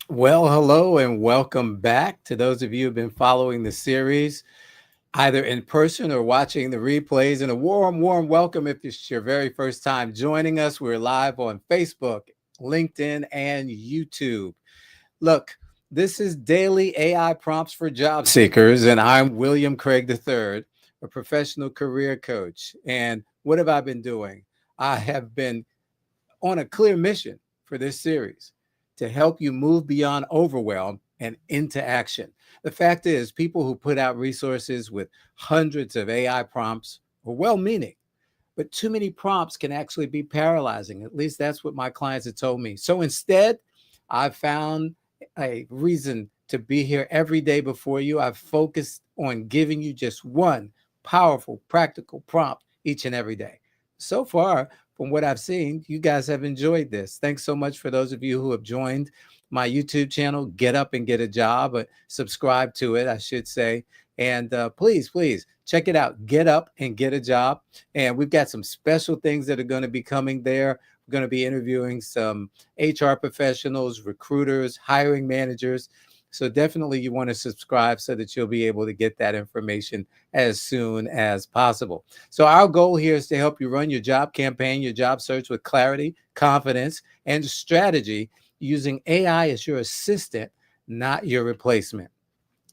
Well, hello and welcome back to those of you who've been following the series, either in person or watching the replays. And a warm welcome if it's your very first time joining us. We're live on Facebook, LinkedIn, and YouTube. Look, this is Daily AI Prompts for Job Seekers, and I'm William Craig III, a professional career coach. And what have I been doing? I have been on a clear mission for this series to help you move beyond overwhelm and into action. The fact is, people who put out resources with hundreds of AI prompts are well meaning, but too many prompts can actually be paralyzing. At least that's what my clients have told me. So instead, I've found a reason to be here every day before you. I've focused on giving you just one powerful, practical prompt each and every day. So far, from what I've seen, you guys have enjoyed this. Thanks so much for those of you who have joined my YouTube channel, Get Up and Get a Job, subscribe to it, I should say. And please check it out. Get Up and Get a Job. And we've got some special things that are going to be coming there. We're going to be interviewing some HR professionals, recruiters, hiring managers. So definitely you want to subscribe so that you'll be able to get that information as soon as possible. So our goal here is to help you run your job campaign, your job search with clarity, confidence, and strategy using AI as your assistant, not your replacement.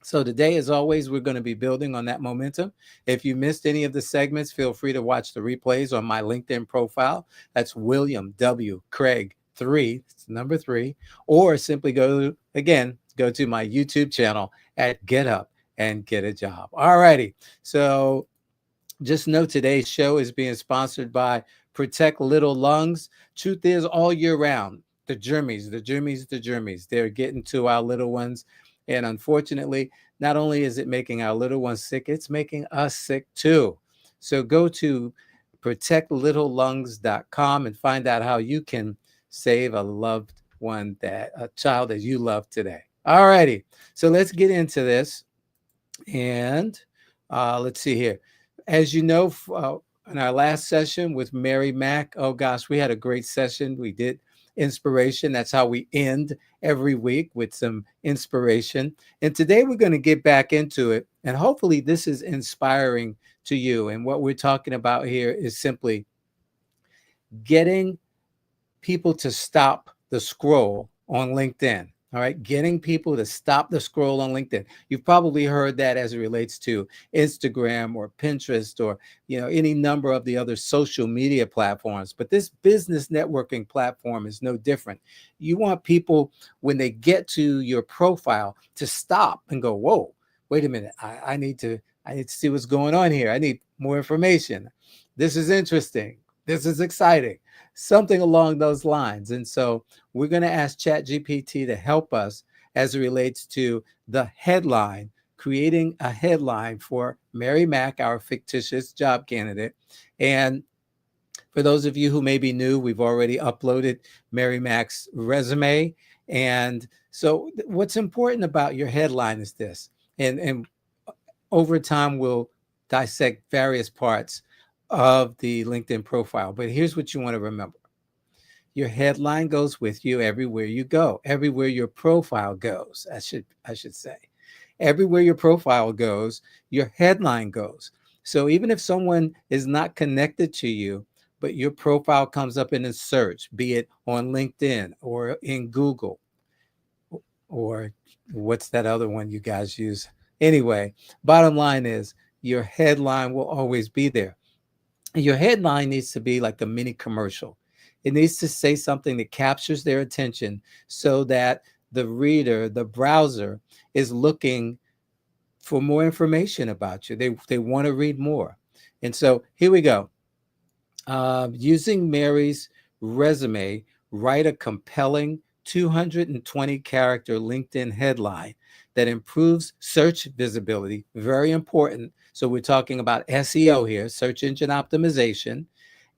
So today, as always, we're going to be building on that momentum. If you missed any of the segments, feel free to watch the replays on my LinkedIn profile. That's William W. Craig 3, it's number 3, or simply go to my YouTube channel at Get Up and Get a Job. All righty. So just know today's show is being sponsored by Protect Little Lungs. Truth is, all year round, the germies, they're getting to our little ones. And unfortunately, not only is it making our little ones sick, it's making us sick too. So go to protectlittlelungs.com and find out how you can save a child that you love today. All righty. So let's get into this. And let's see here. As you know, in our last session with Mary Mack, oh gosh, we had a great session. We did inspiration. That's how we end every week, with some inspiration. And today we're going to get back into it. And hopefully this is inspiring to you. And what we're talking about here is simply getting people to stop the scroll on LinkedIn. All right, getting people to stop the scroll on LinkedIn. You've probably heard that as it relates to Instagram or Pinterest or any number of the other social media platforms. But this business networking platform is no different. You want people, when they get to your profile, to stop and go, "Whoa, wait a minute! I need to see what's going on here. I need more information. This is interesting. This is exciting." Something along those lines. And so we're going to ask ChatGPT to help us as it relates to the headline, creating a headline for Mary Mack, our fictitious job candidate. And for those of you who may be new, we've already uploaded Mary Mack's resume. And so what's important about your headline is this. And over time, we'll dissect various parts of the LinkedIn profile. But here's what you want to remember. Your headline goes with you everywhere you go, everywhere your profile goes, I should say. Everywhere your profile goes, your headline goes. So even if someone is not connected to you, but your profile comes up in a search, be it on LinkedIn or in Google, or what's that other one you guys use? Anyway, bottom line is your headline will always be there. Your headline needs to be like a mini commercial. It needs to say something that captures their attention so that the reader, the browser, is looking for more information about you. They want to read more. And so here we go. Using Mary's resume, write a compelling 220 character LinkedIn headline that improves search visibility. Very important. So we're talking about SEO here, search engine optimization,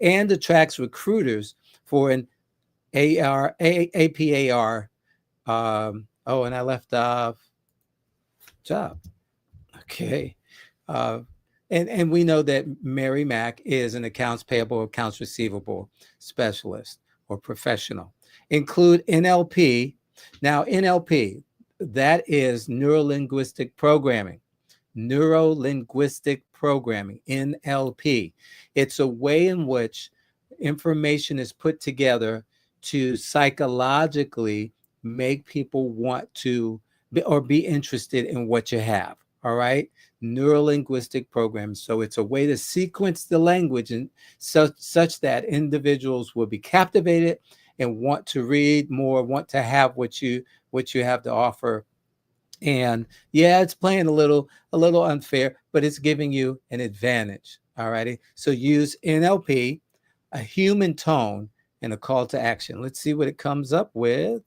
and attracts recruiters for an APAR. And I left off job. Okay. Uh, and we know that Mary Mack is an accounts payable, accounts receivable specialist or professional. Include NLP Now, NLP, that is neuro-linguistic programming. Neuro-linguistic programming, NLP. It's a way in which information is put together to psychologically make people want to be interested in what you have. All right. Neuro-linguistic programs. So it's a way to sequence the language and such that individuals will be captivated and want to read more, want to have what you have to offer. And yeah, it's playing a little unfair, but it's giving you an advantage. All righty. So use NLP, a human tone, and a call to action. Let's see what it comes up with.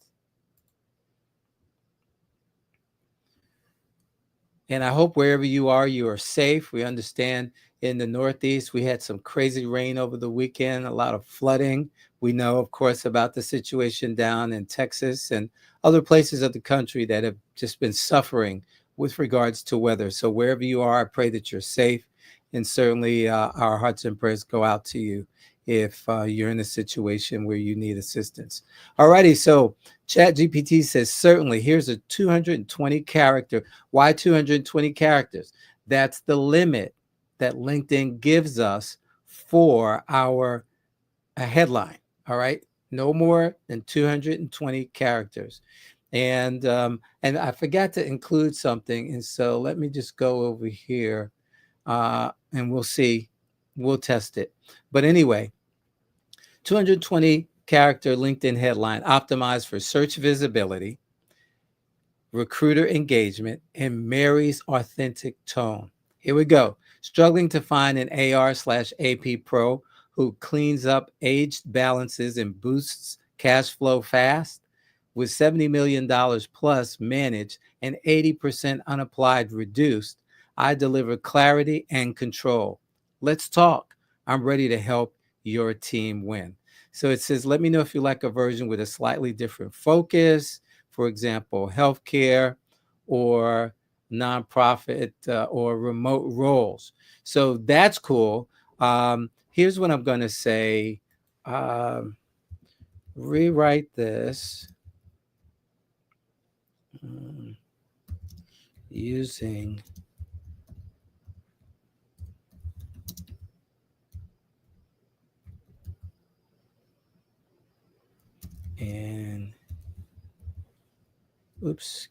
And I hope wherever you are safe. We understand in the Northeast, we had some crazy rain over the weekend, a lot of flooding. We know, of course, about the situation down in Texas and other places of the country that have just been suffering with regards to weather. So wherever you are, I pray that you're safe. And certainly our hearts and prayers go out to you if you're in a situation where you need assistance. All righty, so ChatGPT says, certainly, here's a 220 character. Why 220 characters? That's the limit that LinkedIn gives us for our headline. All right, no more than 220 characters. And I forgot to include something. And so let me just go over here and we'll see. We'll test it. But anyway, 220 character LinkedIn headline optimized for search visibility, recruiter engagement, and Mary's authentic tone. Here we go. Struggling to find an AR/AP pro who cleans up aged balances and boosts cash flow fast? With $70 million plus managed and 80% unapplied reduced, I deliver clarity and control. Let's talk. I'm ready to help your team win. So it says, let me know if you like a version with a slightly different focus, for example, healthcare or nonprofit or remote roles. So that's cool. Here's what I'm going to say. Rewrite this using and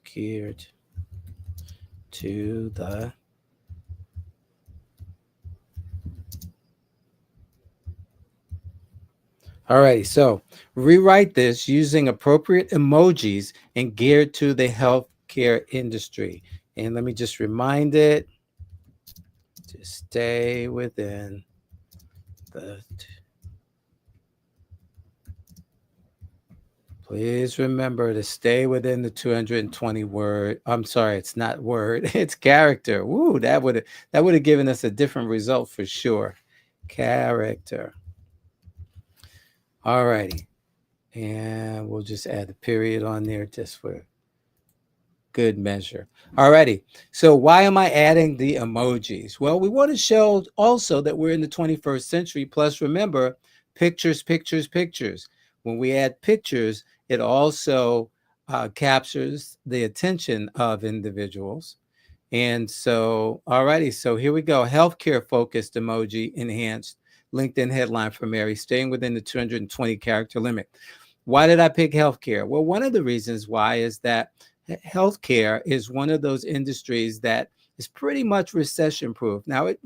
geared to the all right, so rewrite this using appropriate emojis and geared to the healthcare industry. And let me just remind it to stay within the please remember to stay within the 220 word. I'm sorry, it's not word, it's character. Woo, that would have given us a different result for sure. Character. All righty. And we'll just add a period on there just for good measure. All righty. So why am I adding the emojis? Well, we want to show also that we're in the 21st century. Plus, remember, pictures, pictures, pictures. When we add pictures, it also captures the attention of individuals. And so, all righty. So here we go. Healthcare focused emoji enhanced LinkedIn headline for Mary, staying within the 220 character limit. Why did I pick healthcare? Well, one of the reasons why is that healthcare is one of those industries that is pretty much recession proof. Now, it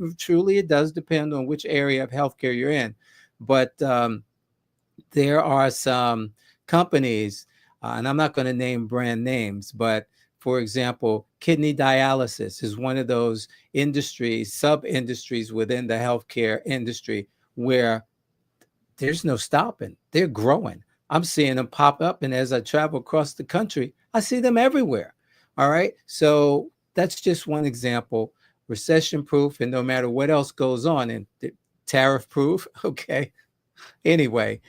does depend on which area of healthcare you're in, but there are some companies, and I'm not going to name brand names, but for example, kidney dialysis is one of those industries, sub-industries within the healthcare industry where there's no stopping. They're growing. I'm seeing them pop up, and as I travel across the country, I see them everywhere. All right. So that's just one example. Recession proof, and no matter what else goes on, and tariff proof. Okay. Anyway,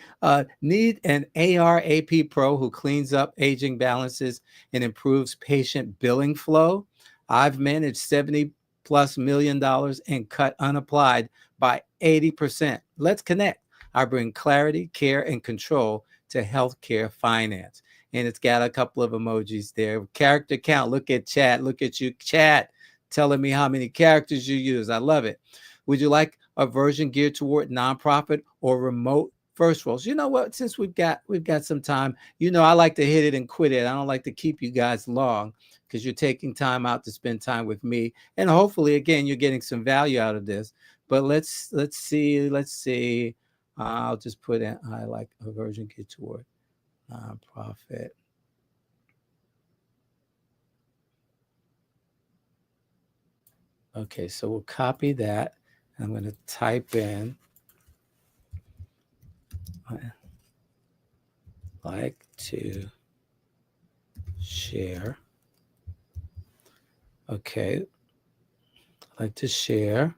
need an ARAP pro who cleans up aging balances and improves patient billing flow. I've managed $70+ million and cut unapplied by 80%. Let's connect. I bring clarity, care, and control to healthcare finance. and it's got a couple of emojis there. Character count. Look at chat. Look at you, chat, telling me how many characters you use. I love it. Would you like a version geared toward nonprofit or remote first roles? You know what? Since we've got some time, I like to hit it and quit it. I don't like to keep you guys long because you're taking time out to spend time with me, and hopefully, again, you're getting some value out of this. But let's see. I'll just put in I like a version geared toward nonprofit. Okay, so we'll copy that. I'm going to type in like to share. Okay, I'd like to share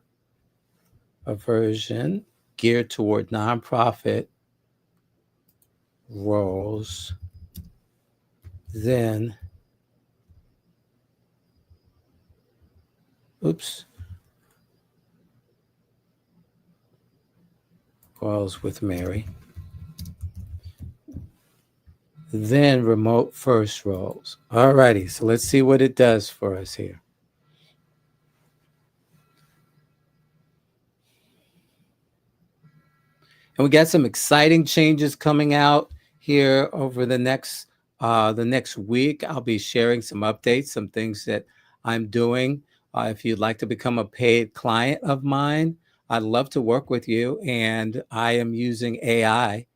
a version geared toward nonprofit roles. Then, roles with Mary. Then remote first roles. All righty, so let's see what it does for us here. And we got some exciting changes coming out here over the next week. I'll be sharing some updates, some things that I'm doing. If you'd like to become a paid client of mine, I'd love to work with you. And I am using AI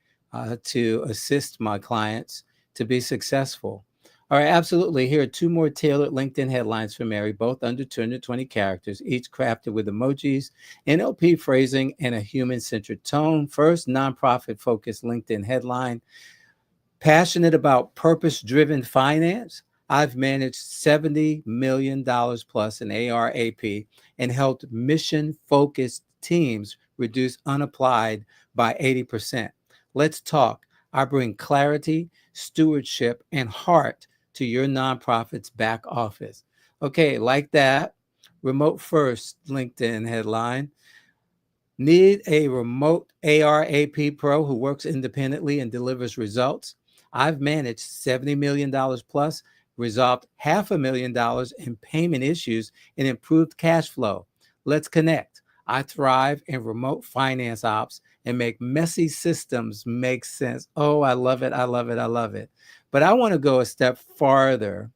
to assist my clients to be successful. All right, absolutely. Here are two more tailored LinkedIn headlines for Mary, both under 220 characters, each crafted with emojis, NLP phrasing, and a human-centered tone. First, nonprofit-focused LinkedIn headline. Passionate about purpose-driven finance, I've managed $70 million plus in ARAP and helped mission-focused teams reduce unapplied by 80%. Let's talk. I bring clarity, stewardship, and heart to your nonprofit's back office. Okay, like that. Remote first LinkedIn headline. Need a remote ARAP pro who works independently and delivers results? I've managed $70 million plus, resolved $500,000 in payment issues, and improved cash flow. Let's connect. I thrive in remote finance ops and make messy systems make sense. Oh, I love it. I love it. I love it. But I want to go a step farther.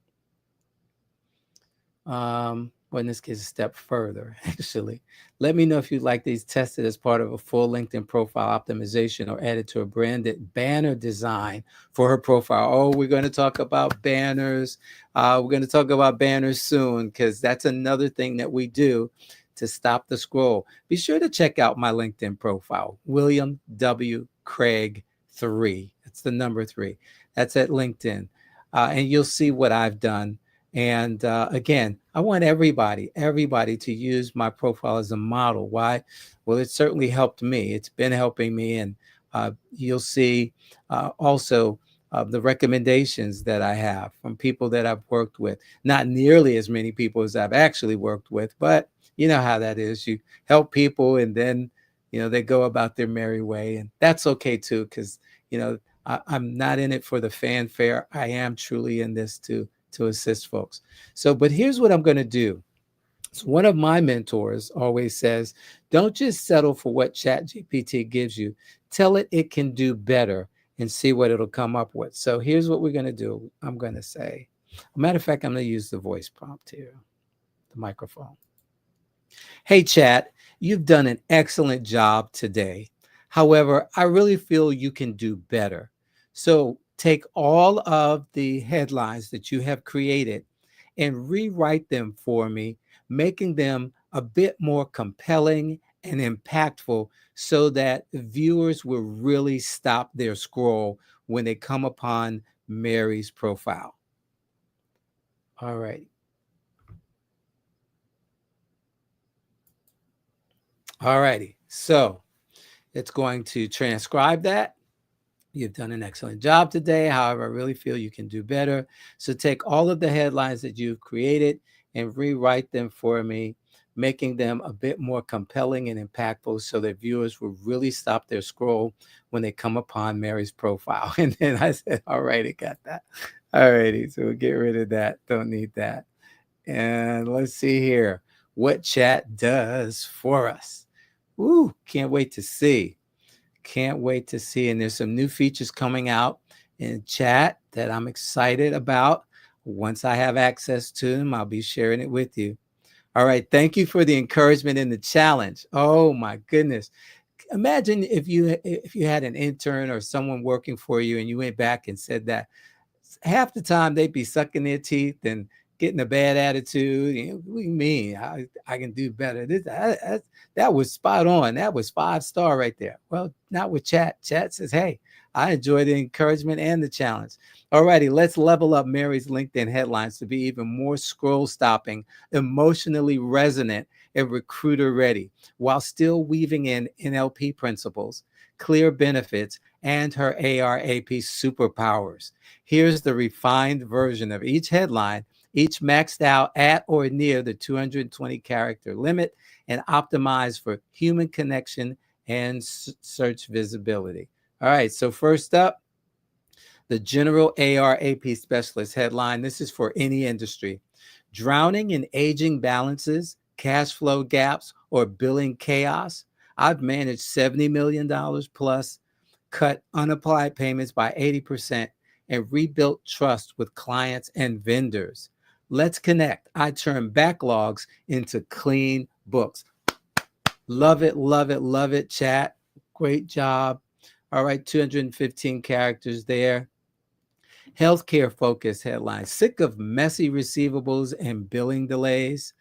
Well, in this case, a step further, actually. Let me know if you'd like these tested as part of a full LinkedIn profile optimization or added to a branded banner design for her profile. Oh, we're going to talk about banners. We're going to talk about banners soon because that's another thing that we do to stop the scroll. Be sure to check out my LinkedIn profile, William W. Craig 3. That's the number 3. That's at LinkedIn. And you'll see what I've done. And again, I want everybody to use my profile as a model. Why? Well, it certainly helped me. It's been helping me. And you'll see also the recommendations that I have from people that I've worked with. Not nearly as many people as I've actually worked with, but you know how that is. You help people and then, they go about their merry way. And that's okay too, because, I'm not in it for the fanfare. I am truly in this to assist folks. So, but here's what I'm going to do. So one of my mentors always says, don't just settle for what ChatGPT gives you. Tell it it can do better and see what it'll come up with. So here's what we're going to do. I'm going to say, matter of fact, I'm going to use the voice prompt here, the microphone. Hey, Chat, you've done an excellent job today. However, I really feel you can do better. So take all of the headlines that you have created and rewrite them for me, making them a bit more compelling and impactful so that viewers will really stop their scroll when they come upon Mary's profile. All right. All righty. So it's going to transcribe that. You've done an excellent job today. However, I really feel you can do better. So take all of the headlines that you've created and rewrite them for me, making them a bit more compelling and impactful so that viewers will really stop their scroll when they come upon Mary's profile. And then I said, all righty, got that. All righty, so we'll get rid of that. Don't need that. And let's see here what chat does for us. Ooh, can't wait to see. Can't wait to see. And there's some new features coming out in chat that I'm excited about. Once I have access to them, I'll be sharing it with you. All right. Thank you for the encouragement and the challenge. Oh my goodness. Imagine if you had an intern or someone working for you and you went back and said that. Half the time they'd be sucking their teeth and getting a bad attitude. You know, what do you mean? I can do better. That was spot on. That was 5-star right there. Well, not with chat. Chat says, hey, I enjoy the encouragement and the challenge. All righty, let's level up Mary's LinkedIn headlines to be even more scroll stopping, emotionally resonant, and recruiter ready, while still weaving in NLP principles, clear benefits, and her ARAP superpowers. Here's the refined version of each headline, each maxed out at or near the 220 character limit and optimized for human connection and search visibility. All right, so first up, the General ARAP Specialist headline. This is for any industry. Drowning in aging balances, cash flow gaps, or billing chaos? I've managed $70 million plus, cut unapplied payments by 80%, and rebuilt trust with clients and vendors. Let's connect. I turn backlogs into clean books. Love it, love it, love it, chat. Great job. All right, 215 characters there. Healthcare focused headline. Sick of messy receivables and billing delays?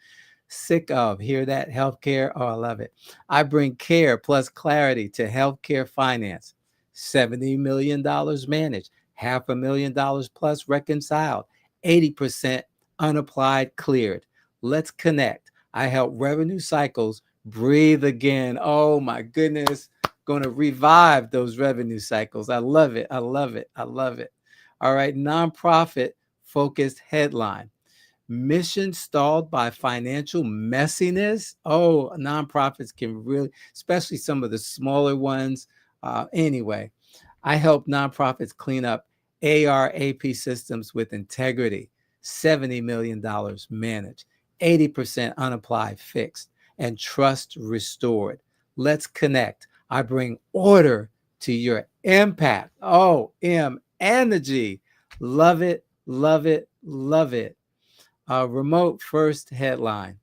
Sick of, hear that, healthcare? Oh, I love it. I bring care plus clarity to healthcare finance. $70 million managed, $500,000 plus reconciled, 80% unapplied cleared. Let's connect. I help revenue cycles breathe again. Oh my goodness. Going to revive those revenue cycles. I love it. I love it. I love it. All right. Nonprofit focused headline. Mission stalled by financial messiness. Oh, nonprofits can really, especially some of the smaller ones. Anyway, I help nonprofits clean up ARAP systems with integrity. $70 million managed, 80% unapplied fixed, and trust restored. Let's connect. I bring order to your impact. Oh, M and the G. Love it, love it, love it. Remote first headline.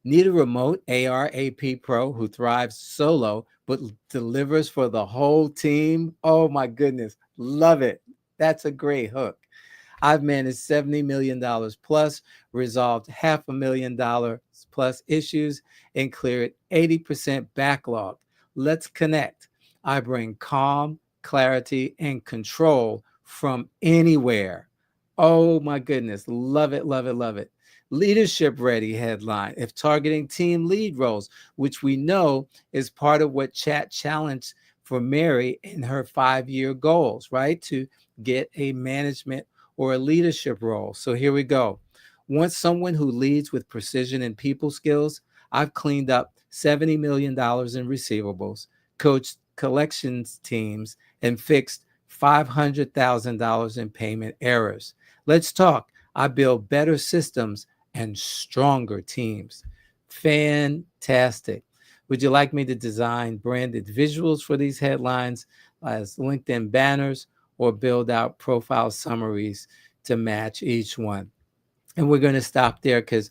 Need a remote ARAP pro who thrives solo but delivers for the whole team? Oh my goodness. Love it. That's a great hook. I've managed $70 million plus, resolved $500,000 plus issues, and cleared 80% backlog. Let's connect. I bring calm, clarity, and control from anywhere. Oh my goodness. Love it, love it, love it. Leadership ready headline. If targeting team lead roles, which we know is part of what Chat challenged for Mary in her 5-year goals, right? To get a management or a leadership role. So here we go. Want someone who leads with precision and people skills? I've cleaned up $70 million in receivables, coached collections teams, and fixed $500,000 in payment errors. Let's talk. I build better systems and stronger teams. Fantastic. Would you like me to design branded visuals for these headlines as LinkedIn banners or build out profile summaries to match each one? And we're going to stop there because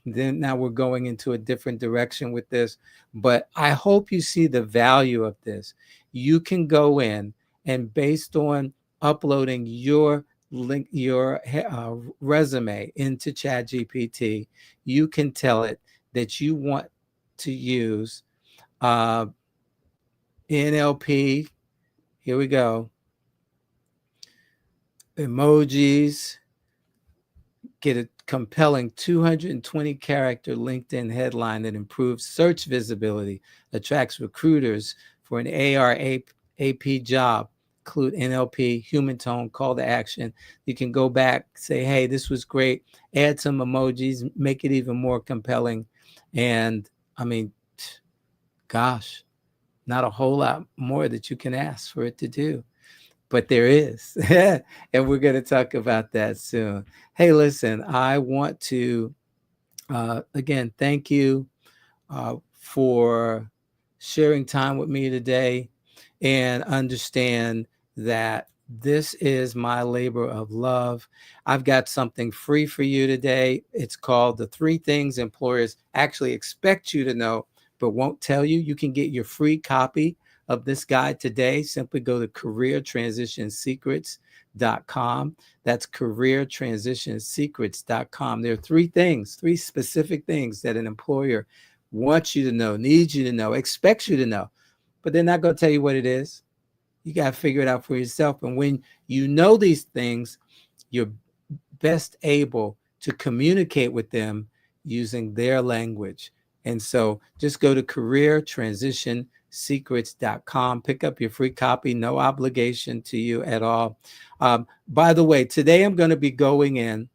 then now we're going into a different direction with this. But I hope you see the value of this. You can go in and based on uploading your link, your resume into ChatGPT, you can tell it that you want to use NLP. Here we go. Emojis. Get a compelling 220 character LinkedIn headline that improves search visibility, attracts recruiters for an ARAP job, include NLP, human tone, call to action. You can go back, say, hey, this was great, add some emojis, make it even more compelling. And I mean, gosh, not a whole lot more that you can ask for it to do, but there is. And we're going to talk about that soon. Hey, listen, I want to, again, thank you for sharing time with me today, and understand that this is my labor of love. I've got something free for you today. It's called The Three Things Employers Actually Expect You to Know but Won't Tell You. You can get your free copy of this guide today. Simply go to careertransitionsecrets.com. That's careertransitionsecrets.com. There are three things, three specific things that an employer wants you to know, needs you to know, expects you to know, but they're not going to tell you what it is. You got to figure it out for yourself. And when you know these things, you're best able to communicate with them using their language. And so just go to careertransitionsecrets.com, pick up your free copy, no obligation to you at all. By the way, today I'm going to be going in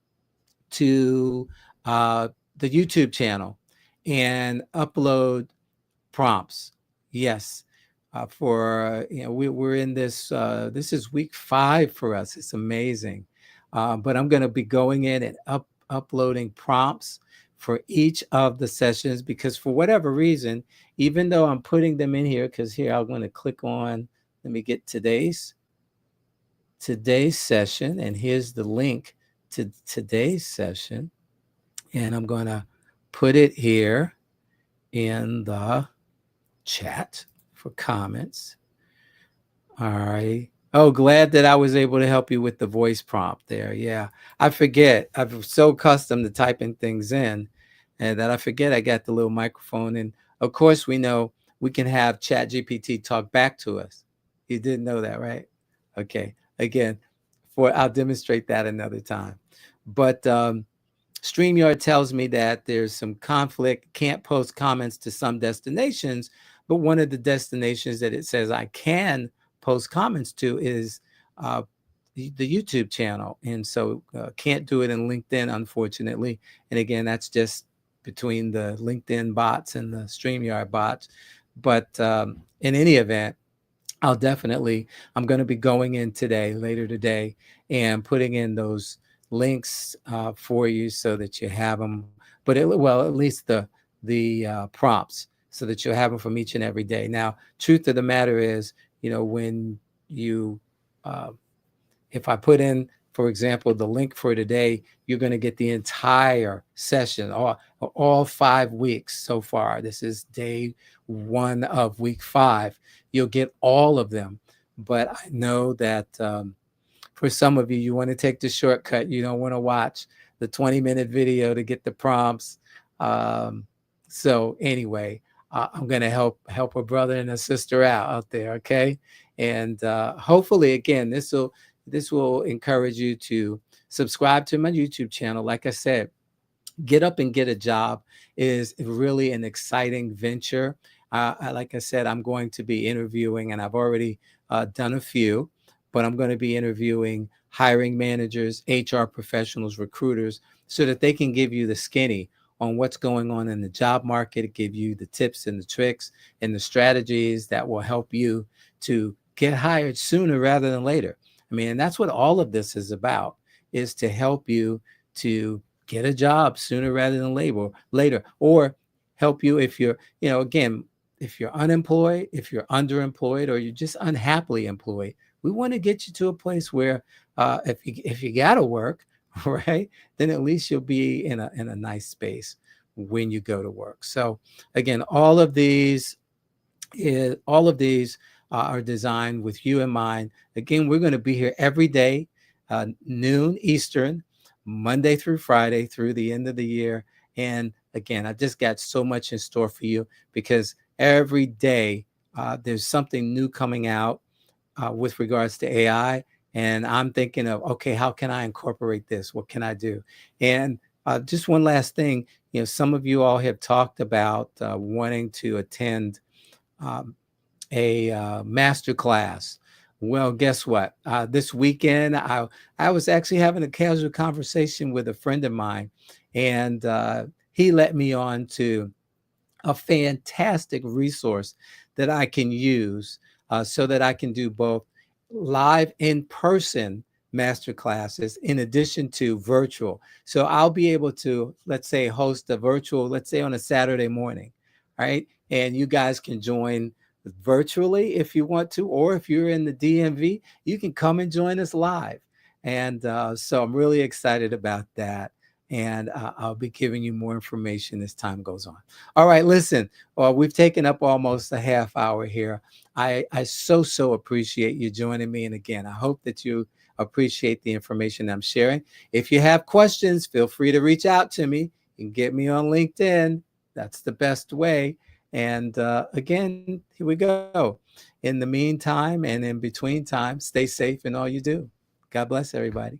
to the YouTube channel and upload prompts. Yes. For we're in this. This is week 5 for us. It's amazing. But I'm going to be going in and uploading prompts for each of the sessions, because for whatever reason, even though I'm putting them in here, because here I'm going to click on. Let me get today's session, and here's the link to today's session, and I'm going to put it here in the chat for comments. All right. Oh, glad that I was able to help you with the voice prompt there. Yeah, I forget. I'm so accustomed to typing things in, and that I forget I got the little microphone. And of course, we know we can have ChatGPT talk back to us. You didn't know that, right? Okay. Again, I'll demonstrate that another time. But StreamYard tells me that there's some conflict, can't post comments to some destinations, but one of the destinations that it says I can post comments to is the YouTube channel. And so can't do it in LinkedIn, unfortunately. And again, that's just between the LinkedIn bots and the StreamYard bots. But in any event, I'm going to be going in later today, and putting in those links for you so that you have them. But at least the prompts, so that you'll have them from each and every day. Now, truth of the matter is, when you, if I put in, for example, the link for today, you're going to get the entire session, all 5 weeks so far. This is day 1 of week 5. You'll get all of them. But I know that for some of you, you want to take the shortcut. You don't want to watch the 20-minute video to get the prompts. So anyway, I'm going to help a brother and a sister out there, okay? And hopefully, again, this will encourage you to subscribe to my YouTube channel. Like I said, Get Up and Get a Job is really an exciting venture. Like I said, I'm going to be interviewing, and I've already done a few, but I'm going to be interviewing hiring managers, HR professionals, recruiters, so that they can give you the skinny on what's going on in the job market, give you the tips and the tricks and the strategies that will help you to get hired sooner rather than later. I mean, and that's what all of this is about, is to help you to get a job sooner rather than later, or help you if you're, again, if you're unemployed, if you're underemployed, or you're just unhappily employed. We want to get you to a place where if you got to work, right, then at least you'll be in a nice space when you go to work. So again, all of these are designed with you in mind. Again, we're going to be here every day, noon Eastern, Monday through Friday through the end of the year. And again, I just got so much in store for you, because every day there's something new coming out with regards to AI. And I'm thinking of, okay, how can I incorporate this? What can I do? And just one last thing, some of you all have talked about wanting to attend a master class. Well, guess what? This weekend, I was actually having a casual conversation with a friend of mine, and he let me on to a fantastic resource that I can use so that I can do both live in person master classes in addition to virtual. So I'll be able to, let's say, host a virtual, let's say on a Saturday morning, right? And you guys can join virtually if you want to, or if you're in the DMV, you can come and join us live. And so I'm really excited about that. And I'll be giving you more information as time goes on. All right, listen, we've taken up almost a half hour here. I so appreciate you joining me. And again, I hope that you appreciate the information I'm sharing. If you have questions, feel free to reach out to me. You can get me on LinkedIn. That's the best way. And again, here we go. In the meantime and in between time, stay safe in all you do. God bless everybody.